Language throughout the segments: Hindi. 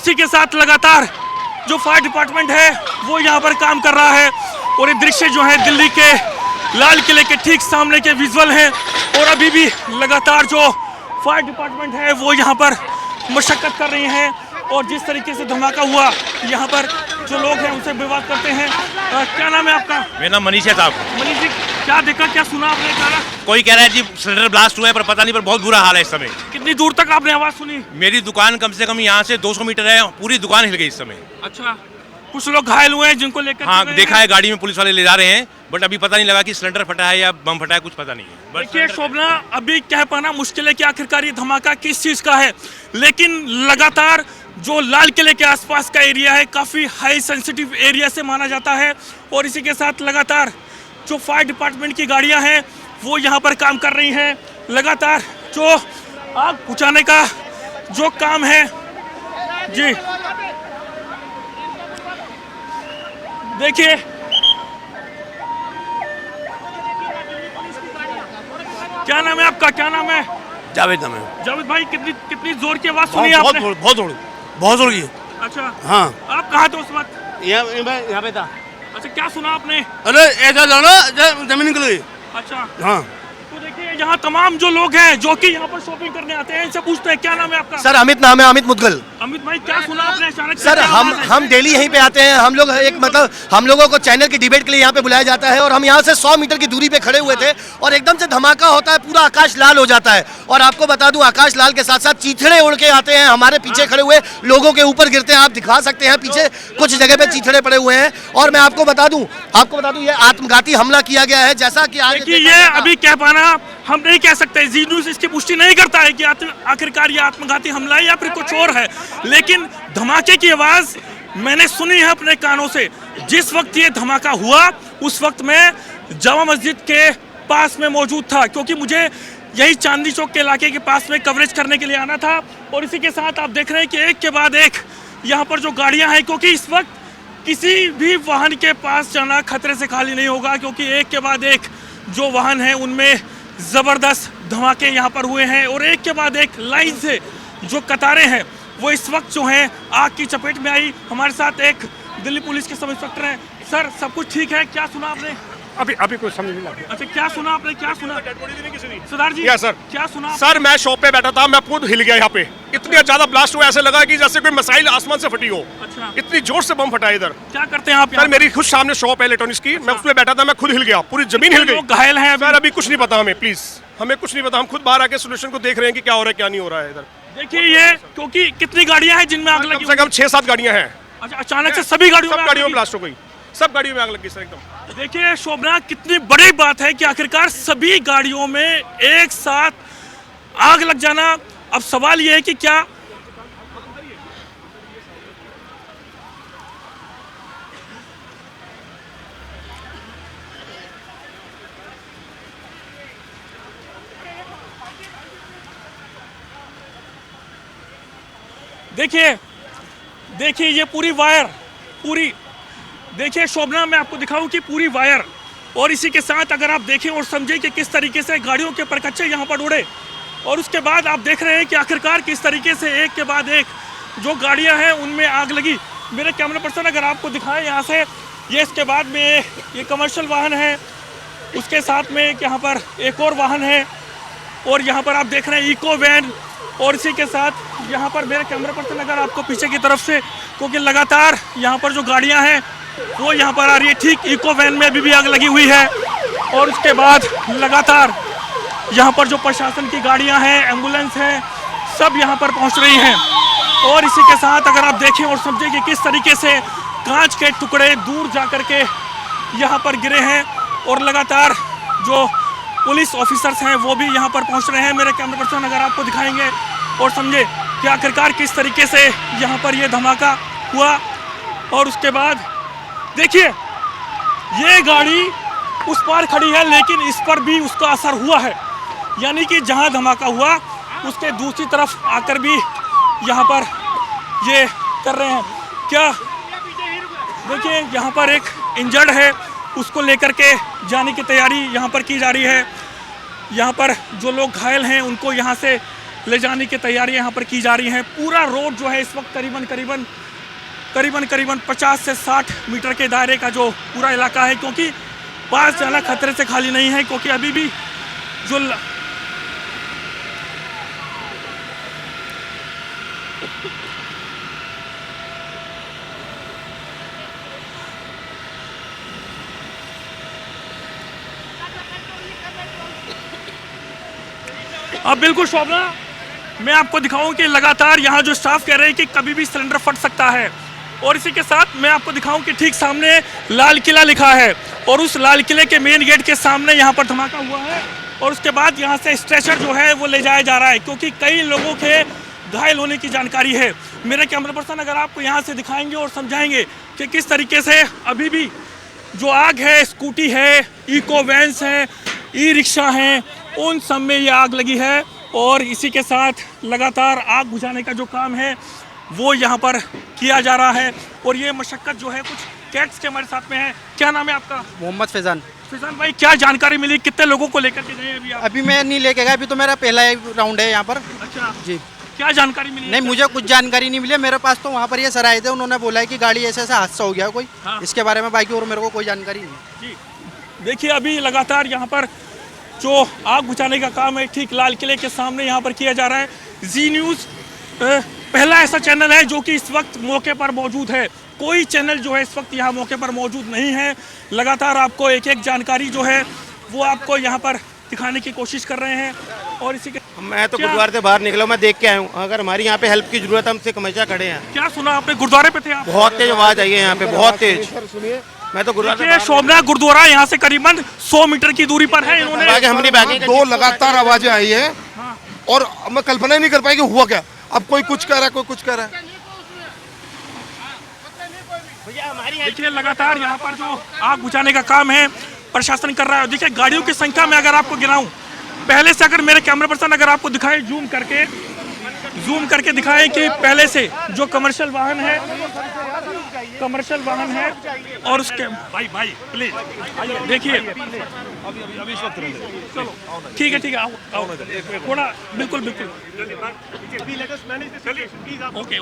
इसी के साथ लगातार जो फायर डिपार्टमेंट है वो यहाँ पर काम कर रहा है। और ये दृश्य जो है दिल्ली के लाल किले के ठीक सामने के विजुअल हैं। और अभी भी लगातार जो फायर डिपार्टमेंट है वो यहाँ पर मशक्कत कर रही हैं। और जिस तरीके से धमाका हुआ यहाँ पर जो लोग हैं उनसे विवाद करते हैं। क्या नाम है आपका? मेरा नाम मनीष है साहब। मनीष जी, क्या देखा, क्या सुना आपने? क्या कोई कह रहा है जी सिलेंडर ब्लास्ट हुआ है, पर पता नहीं, पर बहुत बुरा हाल है इस समय। कितनी दूर तक आपने आवाज सुनी? मेरी दुकान कम से कम यहाँ से 200 मीटर है, पूरी दुकान हिल गई इस समय। अच्छा, कुछ लोग घायल हुए हैं जिनको लेकर? हाँ, देखा है, गाड़ी में पुलिस वाले ले जा रहे हैं, बट अभी पता नहीं लगा कि सिलेंडर फटा है या बम फटा है, कुछ पता नहीं है। देखिए शोभना, अभी कह पाना मुश्किल है कि आखिरकार ये धमाका किस चीज का है, लेकिन लगातार जो लाल किले के आसपास का एरिया है काफी हाई सेंसिटिव एरिया से माना जाता है। और इसी के साथ लगातार जो फायर डिपार्टमेंट की गाड़ियां हैं वो यहाँ पर काम कर रही हैं। लगातार जो आग बुझाने का जो काम है जी, देखिए क्या नाम है आपका? क्या नाम है? जावेद नाम है। जावेद भाई, कितनी जोर की आवाज सुनी आपने? बहुत जोर की। अच्छा, हाँ, आप कहाँ थे उस वक्त? यहाँ पे था। अच्छा, क्या सुना आपने? अरे ऐसा जाना जमीन निकल गई। अच्छा, हाँ, तो देखिए यहाँ तमाम जो लोग हैं जो कि यहाँ पर शॉपिंग करने आते हैं, इनसे पूछते हैं क्या नाम है आपका? सर अमित नाम है, अमित मुदगल। अमित भाई, क्या सुना आपने अचानक? सर हम डेली यहीं पे आते हैं। हम लोग एक मतलब हम लोगों को चैनल की डिबेट के लिए यहाँ पे बुलाया जाता है, और हम यहाँ से 100 मीटर की दूरी पे खड़े हुए थे और एकदम से धमाका होता है, पूरा आकाश लाल हो जाता है। और आपको बता दूं, आकाश लाल के साथ साथ चीथड़े उड़ के आते हैं, हमारे पीछे खड़े हुए लोगों के ऊपर गिरते हैं। आप दिखा सकते हैं पीछे कुछ जगह पे चीथड़े पड़े हुए हैं। और मैं आपको बता दूं ये आत्मघाती हमला किया गया है, जैसा कि आज ये अभी कह पाना हम नहीं कह सकते, जी न्यूज़ इसकी पुष्टि नहीं करता है कि आखिरकार ये आत्मघाती हमला है या फिर कुछ और है, लेकिन धमाके की आवाज मैंने सुनी है अपने कानों से। जिस वक्त ये धमाका हुआ उस वक्त मैं जामा मस्जिद के पास में मौजूद था, क्योंकि मुझे यही चांदनी चौक के इलाके के पास में कवरेज करने के लिए आना था। और इसी के साथ आप देख रहे हैं कि एक के बाद एक यहाँ पर जो गाड़ियाँ हैं, क्योंकि इस वक्त किसी भी वाहन के पास जाना खतरे से खाली नहीं होगा, क्योंकि एक के बाद एक जो वाहन है उनमें ज़बरदस्त धमाके यहाँ पर हुए हैं। और एक के बाद एक लाइन से जो कतारें हैं वो इस वक्त जो हैं आग की चपेट में आई। हमारे साथ एक दिल्ली पुलिस के सब इंस्पेक्टर हैं। सर, सब कुछ ठीक है? क्या सुना आपने? अभी कुछ समझ नहीं लगा। अच्छा, क्या सुना आपने? क्या सुना सरदार जी? सर, क्या सुना? सर, मैं शॉप पे बैठा था, मैं खुद हिल गया। यहाँ पे इतनी ज्यादा ब्लास्ट हुआ, ऐसे लगा कि जैसे कोई मिसाइल आसमान से फटी हो। अच्छा, इतनी जोर से बम फटा इधर। क्या करते हैं आप? सर, मेरी खुद सामने शॉप है इलेक्ट्रॉनिक्स की। मैं उसमें बैठा था, मैं खुद हिल गया, पूरी जमीन हिल गई। घायल हैं सर, अभी कुछ नहीं पता हमें, प्लीज हमें कुछ नहीं पता। हम खुद बाहर आके सोल्यूशन को देख रहे हैं कि क्या हो रहा है क्या नहीं हो रहा है इधर। देखिए ये, क्योंकि कितनी गाड़ियां हैं जिनमें आग लगी? कम से कम 6-7 गाड़ियां हैं। अच्छा, अचानक से सभी गाड़ियों में ब्लास्ट हो गई, सब गाड़ियों में आग लगी सर एकदम। देखिए शोभना, कितनी बड़ी बात है कि आखिरकार सभी गाड़ियों में एक साथ आग लग जाना। अब सवाल यह है कि क्या देखिए ये पूरी वायर, देखिए शोभना, मैं आपको दिखाऊं कि पूरी वायर, और इसी के साथ अगर आप देखें और समझें कि किस तरीके से गाड़ियों के परकच्चे यहाँ पर उड़े, और उसके बाद आप देख रहे हैं कि आखिरकार किस तरीके से एक के बाद एक जो गाड़ियाँ हैं उनमें आग लगी। मेरे कैमरा पर्सन अगर आपको दिखाएं यहाँ से, ये इसके बाद में ये कमर्शियल वाहन है, उसके साथ में यहाँ पर एक और वाहन है, और यहाँ पर आप देख रहे हैं इको वैन। और इसी के साथ यहाँ पर मेरे कैमरा पर्सन अगर आपको पीछे की तरफ से, क्योंकि लगातार यहाँ पर जो गाड़ियाँ हैं वो यहाँ पर आ रही है, ठीक इको वैन में अभी भी आग लगी हुई है। और उसके बाद लगातार यहाँ पर जो प्रशासन की गाड़ियाँ हैं, एम्बुलेंस हैं, सब यहाँ पर पहुँच रही हैं। और इसी के साथ अगर आप देखें और समझें कि किस तरीके से कांच के टुकड़े दूर जा कर के यहाँ पर गिरे हैं, और लगातार जो पुलिस ऑफिसर्स हैं वो भी यहाँ पर पहुँच रहे हैं। मेरे कैमरा पर्सन अगर आपको दिखाएंगे और समझे कि आखिरकार किस तरीके से यहाँ पर ये धमाका हुआ। और उसके बाद देखिए ये गाड़ी उस पार खड़ी है, लेकिन इस पर भी उसका असर हुआ है, यानी कि जहाँ धमाका हुआ उसके दूसरी तरफ आकर भी यहाँ पर ये कर रहे हैं। क्या देखिए यहाँ पर एक इंजर्ड है, उसको लेकर के जाने की तैयारी यहाँ पर की जा रही है। यहाँ पर जो लोग घायल हैं उनको यहाँ से ले जाने की तैयारियां यहाँ पर की जा रही हैं। पूरा रोड जो है इस वक्त करीबन 50 से 60 मीटर के दायरे का जो पूरा इलाका है, क्योंकि पास जाना खतरे से खाली नहीं है, क्योंकि अभी भी जो अब बिल्कुल शोभना, मैं आपको दिखाऊं कि लगातार यहाँ जो स्टाफ कह रहे हैं कि कभी भी सिलेंडर फट सकता है, और इसी के साथ मैं आपको दिखाऊं कि ठीक सामने लाल किला लिखा है, और उस लाल किले के मेन गेट के सामने यहाँ पर धमाका हुआ है, और उसके बाद यहाँ से स्ट्रेचर जो है वो ले जाया जा रहा है, क्योंकि कई लोगों के घायल होने की जानकारी है। मेरे कैमरा पर्सन अगर आपको यहाँ से दिखाएंगे और समझाएंगे कि किस तरीके से अभी भी जो आग है, स्कूटी है, इको वैन्स हैं, ई रिक्शा हैं, उन सब में ये आग लगी है, और इसी के साथ लगातार आग बुझाने का जो काम है वो यहाँ पर किया जा रहा है। और ये मशक्कत जो है, कुछ कैट्स के हमारे साथ में है। क्या नाम है आपका? मोहम्मद फैजान। फैजान भाई, क्या जानकारी मिली, कितने लोगों को लेकर के गए अभी आप? अभी मैं नहीं लेके गया, अभी तो मेरा पहला राउंड है यहाँ पर। अच्छा जी। क्या जानकारी मिली? नहीं, मुझे कुछ जानकारी नहीं मिली मेरे पास। तो वहाँ पर ये सर आए थे, उन्होंने बोला है कि गाड़ी ऐसा हादसा हो गया कोई। हाँ। इसके बारे में बाकी और मेरे को कोई जानकारी नहीं। जी देखिए, अभी लगातार यहाँ पर जो आग बुझाने का काम है ठीक लाल किले के सामने यहाँ पर किया जा रहा है। जी न्यूज़ पहला ऐसा चैनल है जो कि इस वक्त मौके पर मौजूद है। कोई चैनल जो है इस वक्त यहाँ मौके पर मौजूद नहीं है। लगातार आपको एक एक जानकारी जो है वो आपको यहाँ पर दिखाने की कोशिश कर रहे हैं। और इसी के मैं तो गुरुद्वारे से बाहर निकला, मैं देख के आया हूँ। अगर हमारी यहाँ पे हेल्प की जरूरत है, हमसे हमेशा खड़े हैं। क्या सुना आपने? गुरुद्वारे पे थे आप? बहुत तेज आवाज आई है यहाँ पे, बहुत तेज। मैं तो गुरुद्वारे शोभना गुरुद्वारा यहाँ से करीबन 100 मीटर की दूरी पर है। इन्होंने हमने बाकी दो लगातार आवाजें आई है, और मैं कल्पना ही नहीं कर पाई कि हुआ क्या। अब कोई कुछ कह रहा है, कोई कुछ कह रहा है। देखिए, लगातार यहाँ पर जो आग बुझाने का काम है प्रशासन कर रहा है। देखिए, गाड़ियों की संख्या में अगर आपको गिनाऊं, पहले से अगर मेरे कैमरा पर्सन अगर आपको दिखाए जूम करके दिखाएं कि पहले से जो कमर्शियल वाहन है और उसके भाई प्लीज देखिए, चलो ठीक है आओ थोड़ा, बिल्कुल ओके।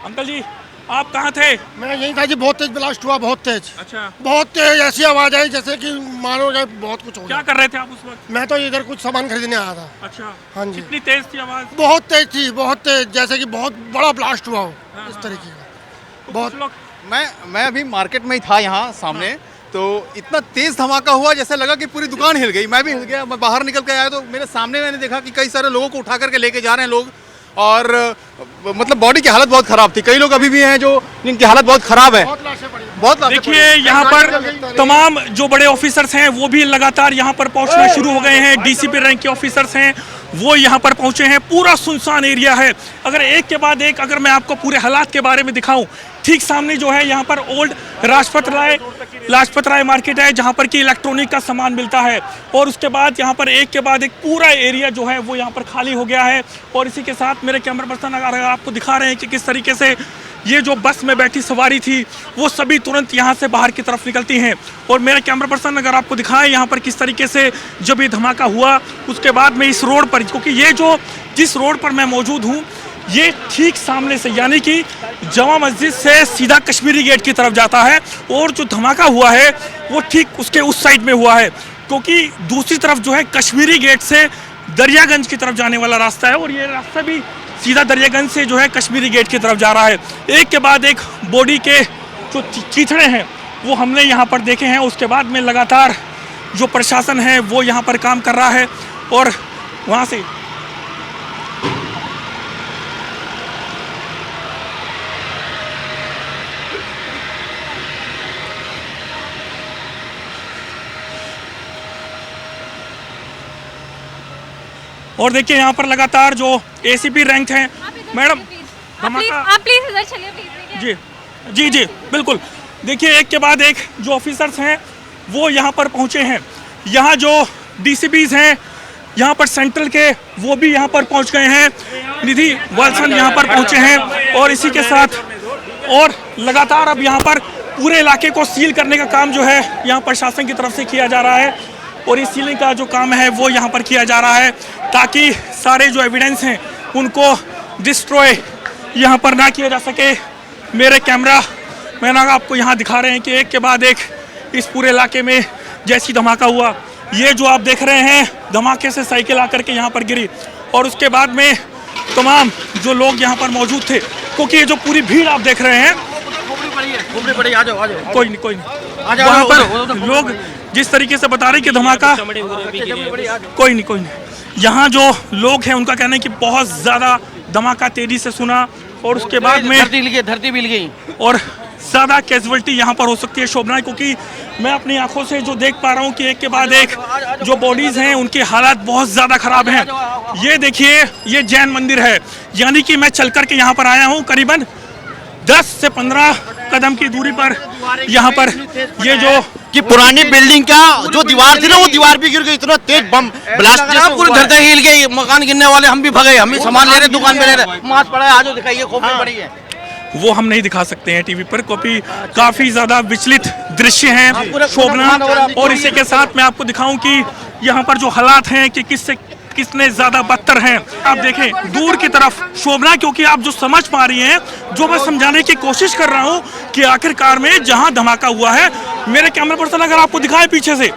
अंकल जी, आप कहाँ थे? मैं यही था जी। बहुत तेज ब्लास्ट हुआ, बहुत तेज। अच्छा, बहुत तेज ऐसी आवाज आई जैसे कि मानो जाए बहुत कुछ हो क्या गया। कर रहे थे आप उस वक्त? मैं तो इधर कुछ सामान खरीदने आया था। अच्छा, हाँ जी। कितनी तेज थी आवाज? बहुत तेज थी, बहुत तेज, जैसे कि बहुत बड़ा ब्लास्ट हुआ हो, इस तरीके का। तो बहुत कुछ लोग मैं अभी मार्केट में ही था यहाँ सामने, तो इतना तेज धमाका हुआ जैसे लगा कि पूरी दुकान हिल गई। मैं भी हिल गया। मैं बाहर निकल के आया तो मेरे सामने मैंने देखा कि कई सारे लोगों को उठा करके लेके जा रहे हैं लोग, और मतलब बॉडी की हालत बहुत खराब थी। कई लोग अभी भी हैं जो जिनकी हालत बहुत खराब है। बहुत देखिए, यहाँ पर तमाम जो बड़े ऑफिसर्स हैं वो भी लगातार यहाँ पर पहुँचना शुरू हो गए हैं। डीसीपी रैंक के ऑफिसर्स हैं वो यहाँ पर पहुँचे हैं। पूरा सुनसान एरिया है। अगर एक के बाद एक अगर मैं आपको पूरे हालात के बारे में दिखाऊं, ठीक सामने जो है यहाँ पर ओल्ड लाजपत राय मार्केट है, जहाँ पर कि इलेक्ट्रॉनिक का सामान मिलता है, और उसके बाद यहाँ पर एक के बाद एक पूरा एरिया जो है वो यहाँ पर खाली हो गया है। और इसी के साथ मेरे कैमरा पर्सन अगर आपको दिखा रहे हैं कि किस तरीके से ये जो बस में बैठी सवारी थी वो सभी तुरंत यहाँ से बाहर की तरफ निकलती हैं। और मेरे कैमरा पर्सन अगर आपको दिखाएं यहाँ पर किस तरीके से जब ये धमाका हुआ, उसके बाद में इस रोड पर, क्योंकि ये जो जिस रोड पर मैं मौजूद हूँ ये ठीक सामने से, यानी कि जमा मस्जिद से सीधा कश्मीरी गेट की तरफ जाता है, और जो धमाका हुआ है वो ठीक उसके उस साइड में हुआ है, क्योंकि दूसरी तरफ जो है कश्मीरी गेट से दरियागंज की तरफ जाने वाला रास्ता है, और ये रास्ता भी सीधा दरियागंज से जो है कश्मीरी गेट की तरफ जा रहा है। एक के बाद एक बॉडी के जो चीथड़े हैं वो हमने यहाँ पर देखे हैं। उसके बाद में लगातार जो प्रशासन है वो यहाँ पर काम कर रहा है, और वहाँ से और देखिए यहाँ पर लगातार जो एसीपी रैंक हैं। मैडम आप प्लीज इधर चलिए प्लीज। जी बिल्कुल। देखिए, एक के बाद एक जो ऑफिसर्स हैं वो यहाँ पर पहुँचे हैं। यहाँ जो डीसीपीज हैं यहाँ पर सेंट्रल के वो भी यहाँ पर पहुँच गए हैं। निधि वालसन यहाँ पर पहुँचे हैं, और इसी के साथ और लगातार अब यहाँ पर पूरे इलाके को सील करने का काम जो है यहाँ प्रशासन की तरफ से किया जा रहा है और इस सीलिंग का जो काम है वो यहाँ पर किया जा रहा है ताकि सारे जो एविडेंस हैं उनको डिस्ट्रॉय यहाँ पर ना किया जा सके। मेरे कैमरा मैन आपको यहाँ दिखा रहे हैं कि एक के बाद एक इस पूरे इलाके में जैसी धमाका हुआ, ये जो आप देख रहे हैं धमाके से साइकिल आकर के यहाँ पर गिरी और उसके बाद में तमाम जो लोग यहाँ पर मौजूद थे, क्योंकि ये जो पूरी भीड़ आप देख रहे हैं कोई नहीं वहाँ पर लोग जिस तरीके से बता रहे कि धमाका कोई नहीं यहाँ जो लोग हैं उनका कहना है कि बहुत ज़्यादा धमाका तेजी से सुना और उसके बाद में धरती मिल गई और ज़्यादा कैजुअलिटी यहाँ पर हो सकती है शोभना, क्योंकि मैं अपनी आंखों से जो देख पा रहा हूँ कि एक के बाद एक जो बॉडीज़ हैं उनके हालात बहुत ज़्यादा ख़राब हैं। ये देखिए ये जैन मंदिर है, यानी कि मैं चल कर के यहाँ पर आया हूँ करीबन 10 से 15 कदम की दूरी पर यहाँ पर ये जो कि पुरानी बिल्डिंग का जो दीवार थी ना वो दीवार भी गिर गई, इतना तेज बम ब्लास्ट जैसा पूरी धरती हिल गई, मकान गिरने वाले हम भी भगे, हम भी सामान ले रहे दुकान में ले रहे, मास्क पड़ा है आज दिखाइए खोपड़ी पड़ी है। वो हम नहीं दिखा सकते हैं टीवी पर क्योंकि काफी ज्यादा विचलित दृश्य हैं शोभना, और इसी के साथ मैं आपको दिखाऊं कि यहाँ पर जो हालात हैं कि किसने ज्यादा बदतर हैं। आप देखें दूर की तरफ शोभना, क्योंकि आप जो समझ पा रही हैं, जो मैं समझाने की कोशिश कर रहा हूं कि आखिरकार में जहां धमाका हुआ है, मेरे कैमरा पर्सन अगर आपको दिखाए पीछे से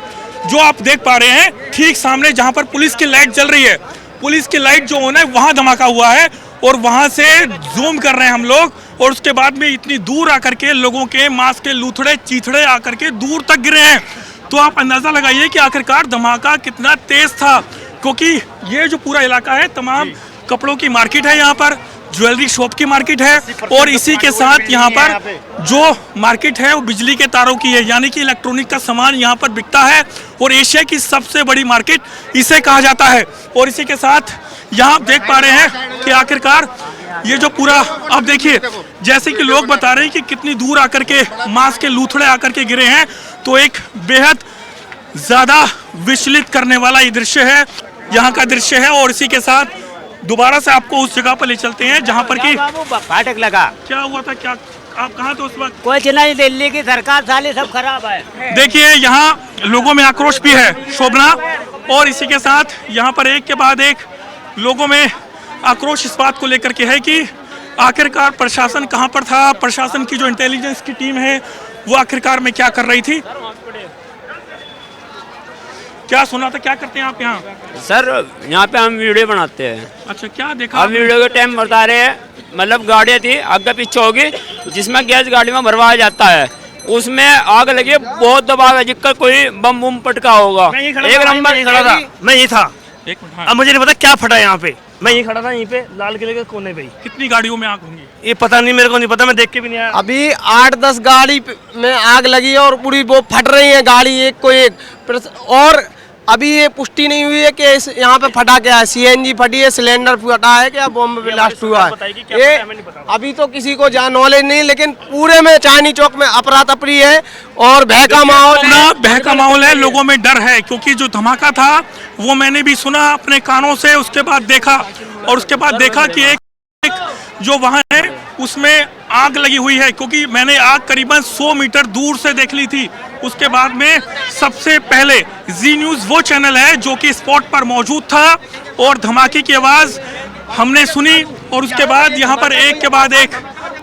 जो आप देख पा रहे हैं ठीक सामने जहां पर पुलिस की लाइट जल रही है, पुलिस की लाइट जो ऑन है वहां धमाका हुआ है और वहां से जूम कर रहे हैं हम लोग और उसके बाद में इतनी दूर आकर के लोगों के मांस के लूथड़े चीथड़े आकर के दूर तक गिरे हैं। तो आप अंदाजा लगाइए कि आखिरकार धमाका कितना तेज था, क्योंकि ये जो पूरा इलाका है तमाम कपड़ों की मार्केट है, यहाँ पर ज्वेलरी शॉप की मार्केट है और इसी के साथ यहाँ पर जो मार्केट है वो बिजली के तारों की है, यानी कि इलेक्ट्रॉनिक का सामान यहाँ पर बिकता है और एशिया की सबसे बड़ी मार्केट इसे कहा जाता है। और इसी के साथ यहाँ आप देख पा रहे हैं कि आखिरकार ये जो पूरा अब देखिए जैसे कि लोग बता रहे हैं कि कितनी दूर आकर के मांस के लूथड़े आकर के गिरे हैं, तो एक बेहद ज्यादा विचलित करने वाला ये दृश्य है, यहाँ का दृश्य है। और इसी के साथ दोबारा से आपको उस जगह पर ले चलते हैं जहाँ पर कि फाटक लगा। क्या हुआ था, क्या आप कहाँ थे उस वक्त? कुछ नहीं, दिल्ली की सरकार साली सब खराब है। देखिए यहाँ लोगों में आक्रोश भी है शोभना, और इसी के साथ यहाँ पर एक के बाद एक लोगों में आक्रोश इस बात को लेकर के है कि आखिरकार प्रशासन कहाँ पर था, प्रशासन की जो इंटेलिजेंस की टीम है वो आखिरकार में क्या कर रही थी। क्या सुना था, क्या करते हैं आप यहाँ? सर यहाँ पे हम वीडियो बनाते हैं। अच्छा, क्या देखा? अब वीडियो के टाइम बता रहे हैं, मतलब गाड़ियाँ थी आगे पीछे होगी जिसमें गैस गाड़ी में भरवाया जाता है, उसमें आग लगी, बहुत दबाव है जिसका कोई बम बुम पटका होगा। एक नंबर खड़ा था, मैं ये था। एक मिनट, हाँ। अब मुझे नहीं पता क्या फटा यहाँ पे, मैं ये खड़ा था यहीं पे लाल किले के कोने पे। कितनी गाड़ियों में आग होंगी ये पता नहीं, मेरे को नहीं पता, मैं देख के भी नहीं आया। अभी 8-10 गाड़ी में आग लगी है और पूरी वो फट रही है गाड़ी एक को एक, और अभी ये पुष्टि नहीं हुई है कि यहाँ पे फटा क्या है, सीएनजी फटी है, सिलेंडर फटा है, क्या बॉम्ब ब्लास्ट हुआ है, ये अभी तो किसी को नॉलेज नहीं, लेकिन पूरे में चांदनी चौक में अफरा तफरी है और भय का माहौल है। भय का माहौल है, लोगों में डर है, क्योंकि जो धमाका था वो मैंने भी सुना अपने कानों से, उसके बाद देखा और उसके बाद देखा कि एक जो वहाँ है उसमें आग लगी हुई है, क्योंकि मैंने आग करीबन 100 मीटर दूर से देख ली थी। उसके बाद में सबसे पहले जी न्यूज़ वो चैनल है जो कि स्पॉट पर मौजूद था और धमाके की आवाज़ हमने सुनी और उसके बाद यहाँ पर एक के बाद एक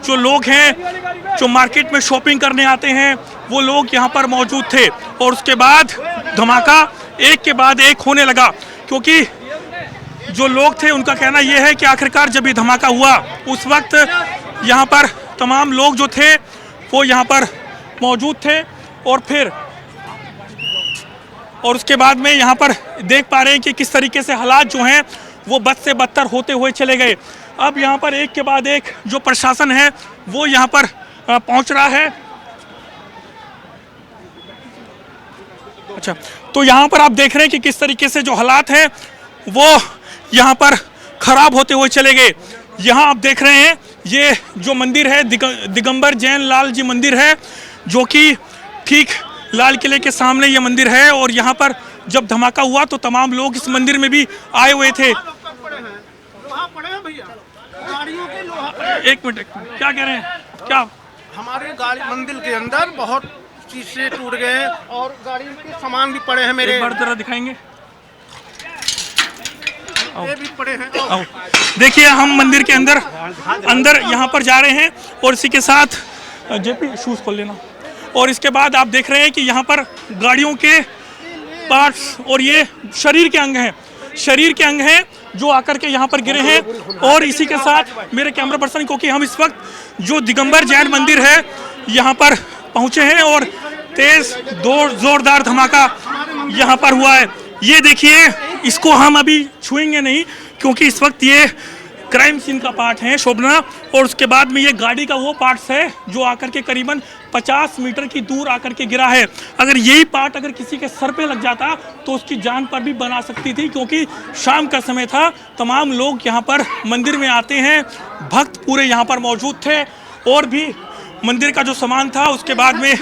जो लोग हैं जो मार्केट में शॉपिंग करने आते हैं वो लोग यहाँ पर मौजूद थे और उसके बाद धमाका एक के बाद एक होने लगा, क्योंकि जो लोग थे उनका कहना यह है कि आखिरकार जब ये धमाका हुआ उस वक्त यहाँ पर तमाम लोग जो थे वो यहाँ पर मौजूद थे और उसके बाद में यहाँ पर देख पा रहे हैं कि किस तरीके से हालात जो हैं वो बद से बदतर होते हुए चले गए। अब यहाँ पर एक के बाद एक जो प्रशासन है वो यहाँ पर पहुँच रहा है। अच्छा, तो यहाँ पर आप देख रहे हैं कि किस तरीके से जो हालात हैं वो यहाँ पर खराब होते हुए चले गए। यहाँ आप देख रहे हैं ये जो मंदिर है दिगंबर जैन लाल जी मंदिर है, जो कि ठीक लाल किले के सामने ये मंदिर है और यहाँ पर जब धमाका हुआ तो तमाम लोग इस मंदिर में भी आए हुए थे। एक मिनट, क्या कह रहे हैं? क्या हमारे गाड़ी मंदिर के अंदर बहुत शीशे टूट गए हैं और गाड़ी के सामान भी पड़े हैं मेरे, एक बार जरा दिखाएंगे। ये भी पड़े हैं। आओ। देखिए हम मंदिर के अंदर यहाँ पर जा रहे हैं और इसी के साथ जेपी शूज खोल लेना। और इसके बाद आप देख रहे हैं कि यहाँ पर गाड़ियों के पार्ट्स और ये शरीर के अंग हैं जो आकर के यहाँ पर गिरे हैं। और इसी के साथ मेरे कैमरा पर्सन, क्योंकि हम इस वक्त जो दिगंबर जैन मंदिर है यहाँ पर पहुँचे हैं और तेज जोरदार धमाका यहाँ पर हुआ है। ये देखिए, इसको हम अभी छुएंगे नहीं क्योंकि इस वक्त ये क्राइम सीन का पार्ट है शोभना, और उसके बाद में ये गाड़ी का वो पार्ट्स है जो आकर के करीबन 50 मीटर की दूर आकर के गिरा है। अगर यही पार्ट अगर किसी के सर पे लग जाता तो उसकी जान पर भी बना सकती थी, क्योंकि शाम का समय था, तमाम लोग यहाँ पर मंदिर में आते हैं, भक्त पूरे यहाँ पर मौजूद थे और भी मंदिर का जो सामान था। उसके बाद में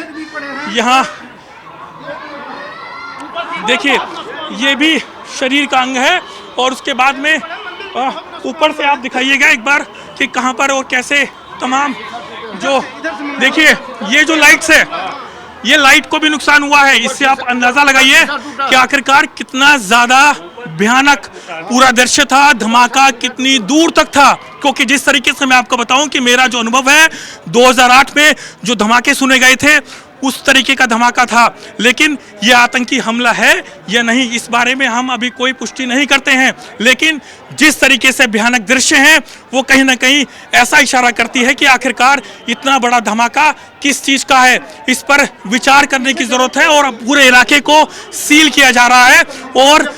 यहाँ देखिए ये भी शरीर का अंग है और उसके बाद में ऊपर से आप दिखाइएगा एक बार कि कहाँ पर और कैसे तमाम जो देखिए ये जो लाइट्स है, ये लाइट को भी नुकसान हुआ है। इससे आप अंदाजा लगाइए कि आखिरकार कितना ज्यादा भयानक पूरा दृश्य था, धमाका कितनी दूर तक था। क्योंकि जिस तरीके से मैं आपको बताऊं कि मेरा जो अनुभव है 2008 में जो धमाके सुने गए थे उस तरीके का धमाका था, लेकिन यह आतंकी हमला है या नहीं इस बारे में हम अभी कोई पुष्टि नहीं करते हैं। लेकिन जिस तरीके से भयानक दृश्य हैं वो कहीं ना कहीं ऐसा इशारा करती है कि आखिरकार इतना बड़ा धमाका किस चीज़ का है, इस पर विचार करने की ज़रूरत है। और अब पूरे इलाके को सील किया जा रहा है और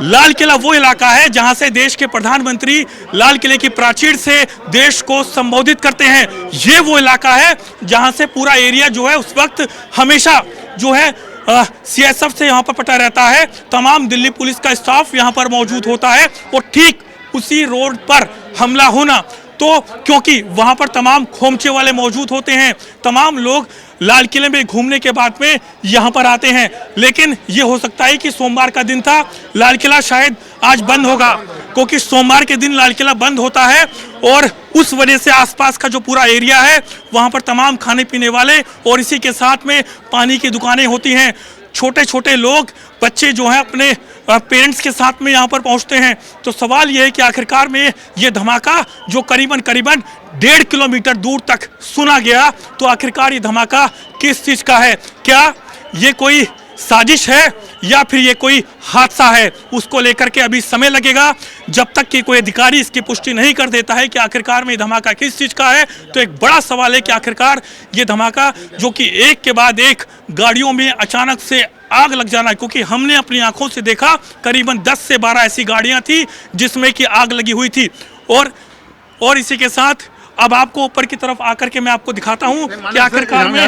लाल किला वो इलाका है जहां से देश के प्रधानमंत्री लाल किले की प्राचीर से देश को संबोधित करते हैं। ये वो इलाका है जहां से पूरा एरिया जो है उस वक्त हमेशा जो है सीएसएफ से यहाँ पर पटा रहता है, तमाम दिल्ली पुलिस का स्टाफ यहाँ पर मौजूद होता है और ठीक उसी रोड पर हमला होना, तो क्योंकि वहाँ पर तमाम खोमचे वाले मौजूद होते हैं, तमाम लोग लाल किले में घूमने के बाद में यहाँ पर आते हैं। लेकिन ये हो सकता है कि सोमवार का दिन था, लाल किला शायद आज बंद होगा क्योंकि सोमवार के दिन लाल किला बंद होता है और उस वजह से आसपास का जो पूरा एरिया है वहाँ पर तमाम खाने पीने वाले और इसी के साथ में पानी की दुकानें होती हैं। छोटे छोटे लोग, बच्चे जो हैं अपने पेरेंट्स के साथ में यहाँ पर पहुँचते हैं। तो सवाल ये है कि आखिरकार में ये धमाका जो करीबन 1.5 किलोमीटर दूर तक सुना गया, तो आखिरकार ये धमाका किस चीज़ का है? क्या ये कोई साजिश है या फिर ये कोई हादसा है? उसको लेकर के अभी समय लगेगा। जब तक कि कोई अधिकारी इसकी पुष्टि नहीं कर देता है कि आखिरकार में ये धमाका किस चीज़ का है, तो एक बड़ा सवाल है कि आखिरकार ये धमाका जो कि एक के बाद एक गाड़ियों में अचानक से आग लग जाना, क्योंकि हमने अपनी आंखों से देखा करीबन 10 से 12 ऐसी गाड़ियां थी जिसमें कि आग लगी हुई थी। और इसी के साथ अब आपको ऊपर की तरफ आकर के मैं आपको दिखाता हूं कि आखिरकार में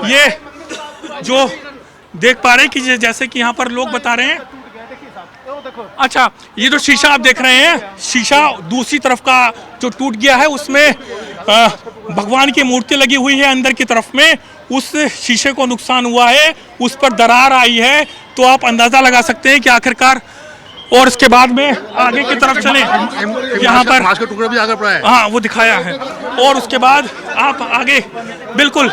ये जो देख पा रहे हैं कि जैसे कि यहाँ पर लोग बता रहे हैं, अच्छा ये जो शीशा आप देख रहे हैं, शीशा दूसरी तरफ का जो टूट गया है उसमें भगवान की मूर्ति लगी हुई है अंदर की तरफ में, उस शीशे को नुकसान हुआ है, उस पर दरार आई है। तो आप अंदाजा लगा सकते हैं कि आखिरकार, और इसके बाद में आगे की तरफ चले यहाँ पर टुकड़ा भी आगे पड़ा है, हाँ वो दिखाया है। और उसके बाद आप आगे बिल्कुल